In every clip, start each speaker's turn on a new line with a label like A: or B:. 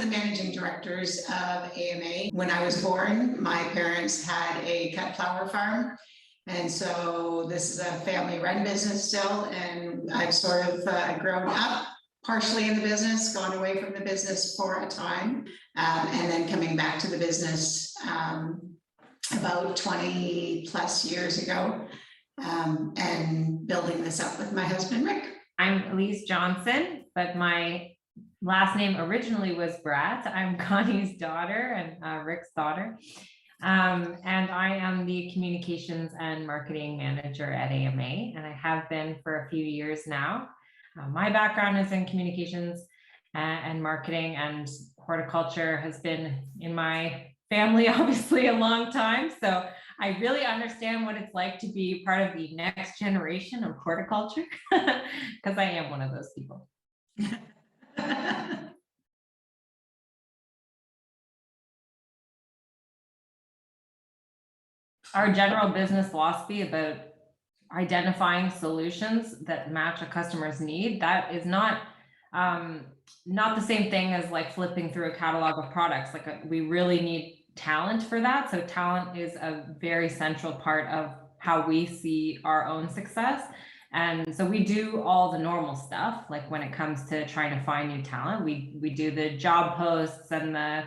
A: managing directors of A.M.A. When I was born, my parents had a cut flower farm. And so this is a family run business still. And I've sort of grown up partially in the business, gone away from the business for a time, and then coming back to the business about 20 plus years ago, and building this up with my husband, Rick.
B: I'm Elise Johnson, but my last name originally was Bradt. I'm Connie's daughter and Rick's daughter. And I am the communications and marketing manager at A.M.A, and I have been for a few years now. My background is in communications and marketing, and horticulture has been in my family obviously a long time. So I really understand what it's like to be part of the next generation of horticulture, because I am one of those people. Our general business philosophy about identifying solutions that match a customer's need, that is not the same thing as like flipping through a catalog of products. We really need talent for that. So talent is a very central part of how we see our own success. And so we do all the normal stuff, like when it comes to trying to find new talent, we do the job posts and the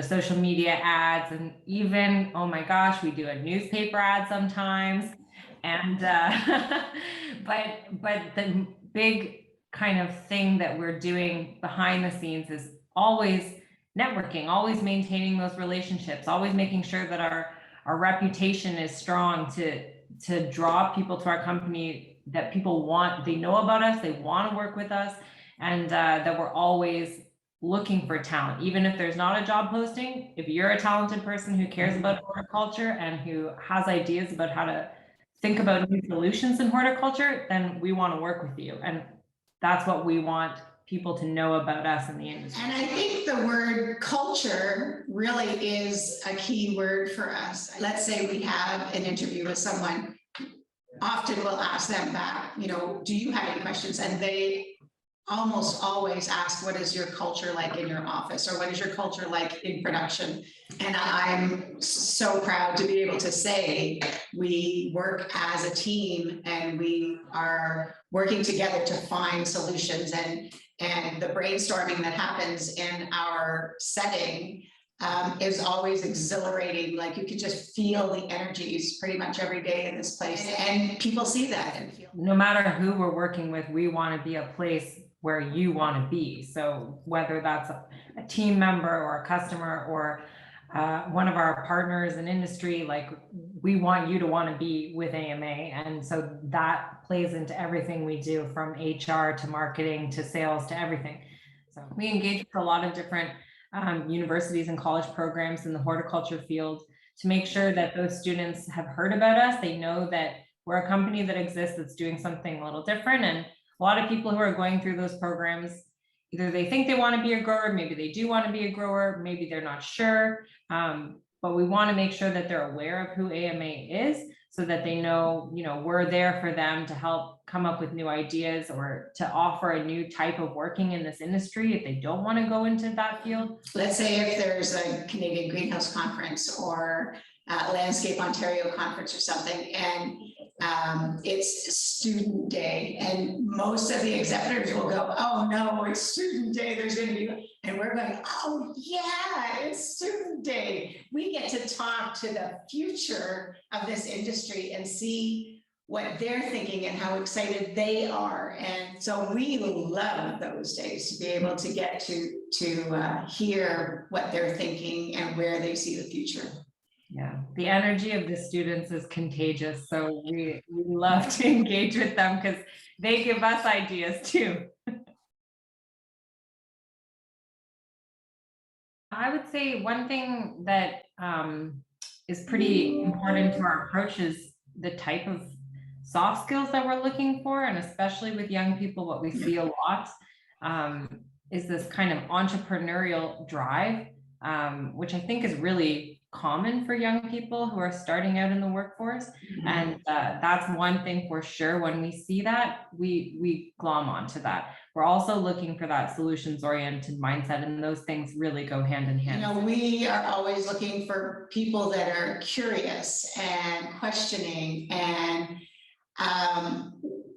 B: social media ads, and even, oh my gosh, we do a newspaper ad sometimes. And but the big kind of thing that we're doing behind the scenes is always networking, always maintaining those relationships, always making sure that our reputation is strong to draw people to our company, that people they know about us, they want to work with us, and that we're always looking for talent. Even if there's not a job posting, if you're a talented person who cares about horticulture and who has ideas about how to think about new solutions in horticulture, then we want to work with you. And that's what we want people to know about us in the industry.
A: And I think the word culture really is a key word for us. Let's say we have an interview with someone, often we'll ask them back, do you have any questions? And they almost always ask, what is your culture like in your office? Or what is your culture like in production? And I'm so proud to be able to say we work as a team and we are working together to find solutions, and the brainstorming that happens in our setting is always exhilarating. Like you can just feel the energies pretty much every day in this place, and people see that and feel.
B: No matter who we're working with, we want to be a place where you want to be. So whether that's a team member or a customer or one of our partners in industry, like we want you to want to be with A.M.A. And so that plays into everything we do, from HR to marketing to sales to everything. So we engage with a lot of different universities and college programs in the horticulture field to make sure that those students have heard about us. They know that we're a company that exists that's doing something a little different. And a lot of people who are going through those programs, either they think they want to be a grower, maybe they do want to be a grower, maybe they're not sure. But we want to make sure that they're aware of who A.M.A. is, so that they know, we're there for them to help come up with new ideas or to offer a new type of working in this industry if they don't want to go into that field.
A: Let's say if there's a Canadian Greenhouse Conference or Landscape Ontario Conference or something, and it's student day, and most of the exhibitors will go, oh no, it's student day, there's going to be, and we're going, oh yeah, it's student day. We get to talk to the future of this industry and see what they're thinking and how excited they are. And so we love those days to be able to get to hear what they're thinking and where they see the future.
B: Yeah, the energy of the students is contagious. So we love to engage with them because they give us ideas too. I would say one thing that is pretty important to our approach is the type of soft skills that we're looking for. And especially with young people, what we see a lot is this kind of entrepreneurial drive. which I think is really common for young people who are starting out in the workforce. And that's one thing for sure. When we see that, we glom onto that. We're also looking for that solutions-oriented mindset, and those things really go hand in hand.
A: You know, we are always looking for people that are curious and questioning and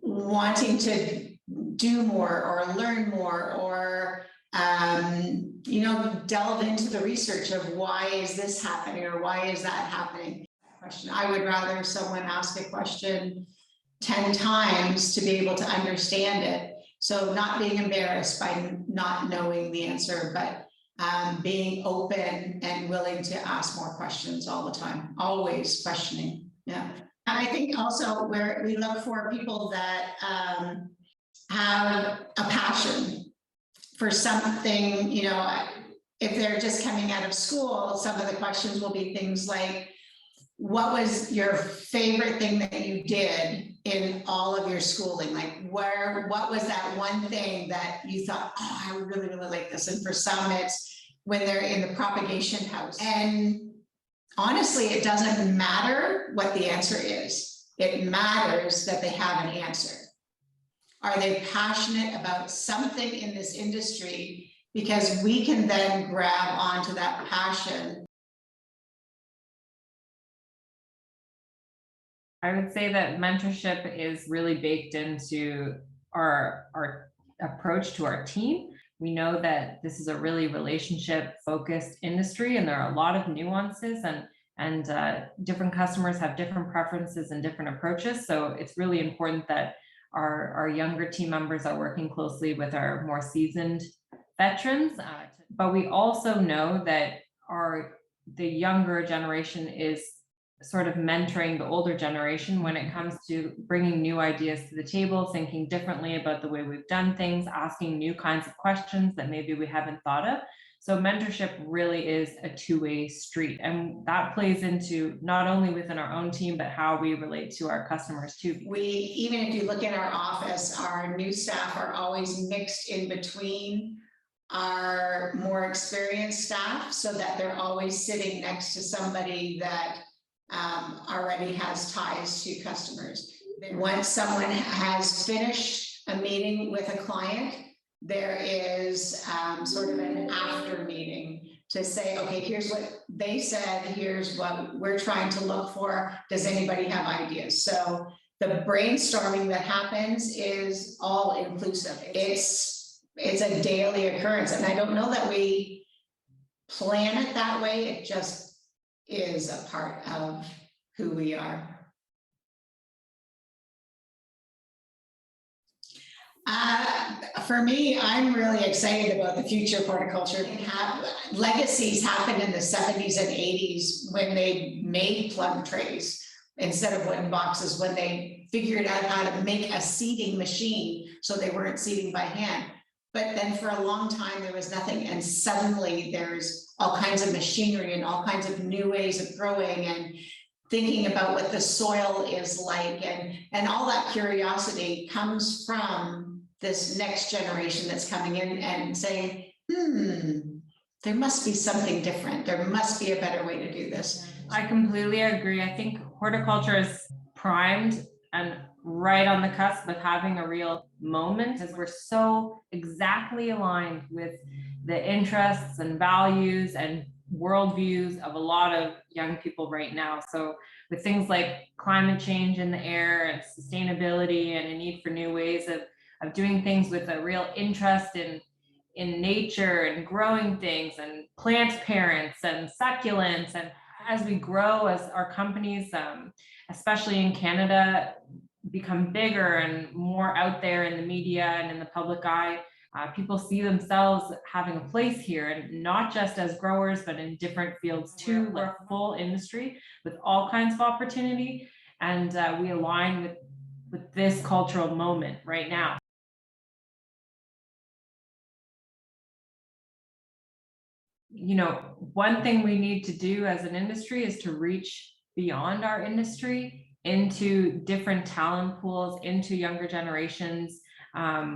A: wanting to do more or learn more, or you know, delve into the research of why is this happening or why is that happening. I would rather someone ask a question 10 times to be able to understand it. So not being embarrassed by not knowing the answer, but being open and willing to ask more questions all the time, always questioning. Yeah. I think also where we look for people that have a passion for something, you know, if they're just coming out of school, some of the questions will be things like, what was your favorite thing that you did in all of your schooling? Like what was that one thing that you thought, oh, I would really, really like this? And for some, it's when they're in the propagation house. And honestly, it doesn't matter what the answer is. It matters that they have an answer. Are they passionate about something in this industry? Because we can then grab onto that passion.
B: I would say that mentorship is really baked into our approach to our team. We know that this is a really relationship-focused industry, and there are a lot of nuances, and different customers have different preferences and different approaches. So it's really important that our younger team members are working closely with our more seasoned veterans. But we also know that the younger generation is sort of mentoring the older generation when it comes to bringing new ideas to the table, thinking differently about the way we've done things, asking new kinds of questions that maybe we haven't thought of. So mentorship really is a two-way street, and that plays into not only within our own team, but how we relate to our customers too.
A: Even if you look in our office, our new staff are always mixed in between our more experienced staff, so that they're always sitting next to somebody that already has ties to customers. Once someone has finished a meeting with a client, there is sort of an after meeting to say, okay, here's what they said, here's what we're trying to look for. Does anybody have ideas? So the brainstorming that happens is all inclusive. It's a daily occurrence. And I don't know that we plan it that way. It just is a part of who we are. For me, I'm really excited about the future of horticulture. Legacies happened in the 70s and 80s when they made plug trays instead of wooden boxes, when they figured out how to make a seeding machine so they weren't seeding by hand. But then for a long time, there was nothing. And suddenly there's all kinds of machinery and all kinds of new ways of growing and thinking about what the soil is like. And all that curiosity comes from this next generation that's coming in and saying, there must be something different. There must be a better way to do this.
B: I completely agree. I think horticulture is primed and right on the cusp of having a real moment, as we're so exactly aligned with the interests and values and worldviews of a lot of young people right now. So with things like climate change in the air and sustainability and a need for new ways of doing things with a real interest in nature and growing things and plant parents and succulents. And as we grow, as our companies, especially in Canada, become bigger and more out there in the media and in the public eye, people see themselves having a place here, and not just as growers, but in different fields too. We're a full industry with all kinds of opportunity, and we align with this cultural moment right now. You know, one thing we need to do as an industry is to reach beyond our industry into different talent pools, into younger generations.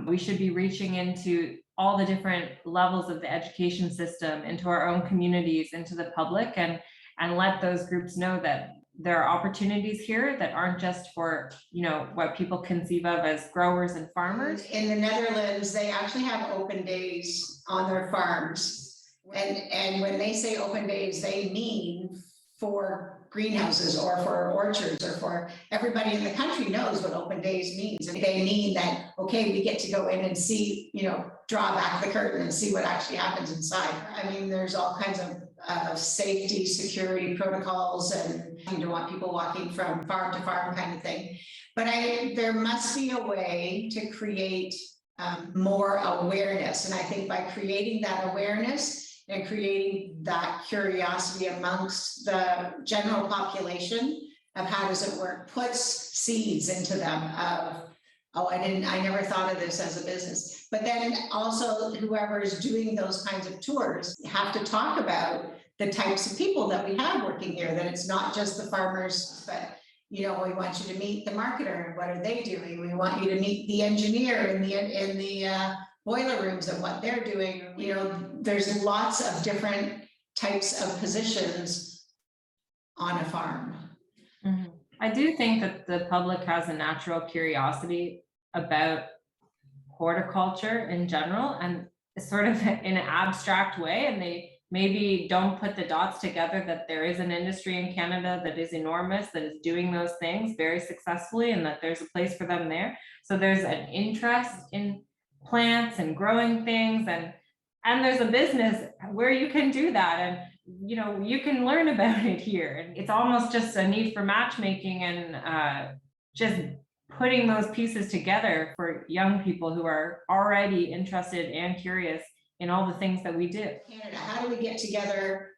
B: We should be reaching into all the different levels of the education system into our own communities, into the public, and let those groups know that there are opportunities here that aren't just for, you know, what people conceive of as growers and farmers.
A: In the Netherlands, they actually have open days on their farms. And when they say open days, they mean for greenhouses or for orchards or for everybody in the country knows what open days means. And they mean that, okay, we get to go in and see, you know, draw back the curtain and see what actually happens inside. I mean, there's all kinds of safety, security protocols, and you don't want people walking from farm to farm kind of thing. But there must be a way to create more awareness. And I think by creating that awareness and creating that curiosity amongst the general population of how does it work, puts seeds into them of, oh, I never thought of this as a business. But then also whoever is doing those kinds of tours have to talk about the types of people that we have working here, that it's not just the farmers, but you know, we want you to meet the marketer and what are they doing? We want you to meet the engineer in the boiler rooms and what they're doing. You know, there's lots of different types of positions on a farm.
B: Mm-hmm. I do think that the public has a natural curiosity about horticulture in general, and sort of in an abstract way, and they maybe don't put the dots together that there is an industry in Canada that is enormous, that is doing those things very successfully, and that there's a place for them there. So there's an interest in plants and growing things, and there's a business where you can do that, and you know, you can learn about it here. And it's almost just a need for matchmaking and just putting those pieces together for young people who are already interested and curious in all the things that we do.
A: Canada, how do we get together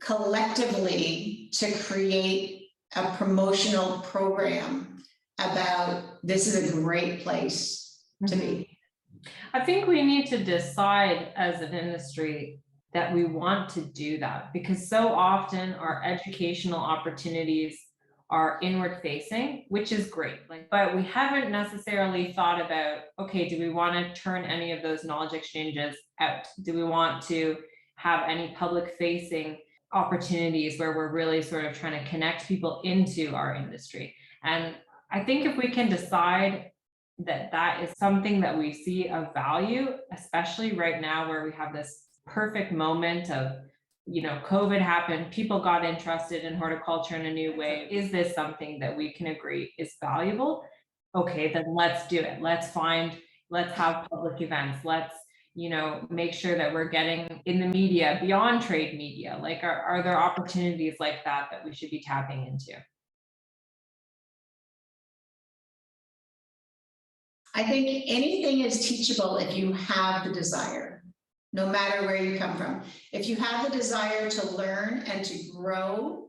A: collectively to create a promotional program about this is a great place to be?
B: I think we need to decide as an industry that we want to do that, because so often our educational opportunities are inward facing, which is great. But we haven't necessarily thought about, okay, do we want to turn any of those knowledge exchanges out? Do we want to have any public facing opportunities where we're really sort of trying to connect people into our industry? And I think if we can decide that that is something that we see of value, especially right now where we have this perfect moment of, you know, COVID happened, people got interested in horticulture in a new way. Is this something that we can agree is valuable? Okay, then let's do it. Let's have public events. Let's, you know, make sure that we're getting in the media, beyond trade media. Like, are there opportunities like that that we should be tapping into?
A: I think anything is teachable if you have the desire, no matter where you come from. If you have the desire to learn and to grow,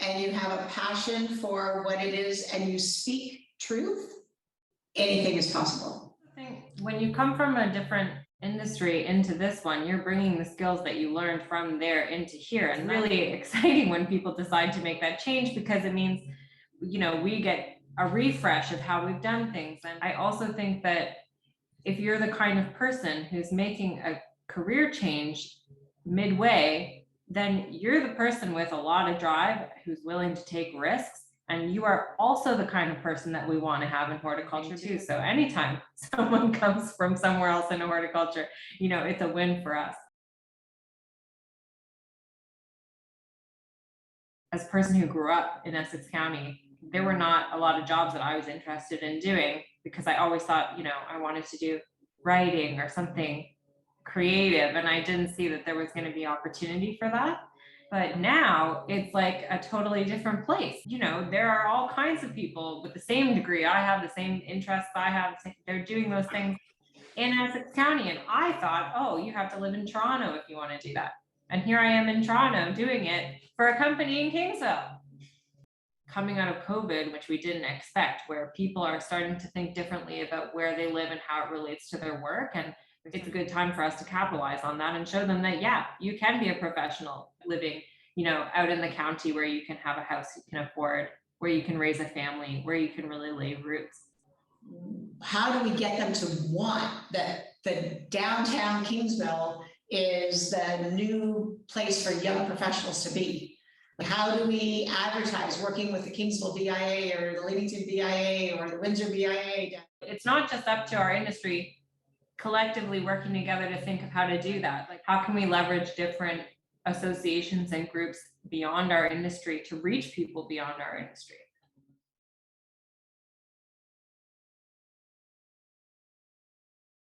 A: and you have a passion for what it is, and you speak truth, anything is possible.
B: I think when you come from a different industry into this one, you're bringing the skills that you learned from there into here. And really exciting when people decide to make that change, because it means, you know, we get a refresh of how we've done things. And I also think that if you're the kind of person who's making a career change midway, then you're the person with a lot of drive who's willing to take risks. And you are also the kind of person that we want to have in horticulture too. So anytime someone comes from somewhere else in horticulture, you know, it's a win for us. As a person who grew up in Essex County, there were not a lot of jobs that I was interested in doing, because I always thought, you know, I wanted to do writing or something creative, and I didn't see that there was going to be opportunity for that. But now it's like a totally different place. You know, there are all kinds of people with the same degree I have, the same interests I have. They're doing those things in Essex County. And I thought, oh, you have to live in Toronto if you want to do that. And here I am in Toronto doing it for a company in Kingsville. Coming out of COVID, which we didn't expect, where people are starting to think differently about where they live and how it relates to their work. And it's a good time for us to capitalize on that and show them that, yeah, you can be a professional living, you know, out in the county where you can have a house you can afford, where you can raise a family, where you can really lay roots.
A: how do we get them to want that the downtown Kingsville is the new place for young professionals to be? How do we advertise working with the Kingsville BIA or the Leamington BIA or the Windsor BIA?
B: It's not just up to our industry collectively working together to think of how to do that. Like, how can we leverage different associations and groups beyond our industry to reach people beyond our industry?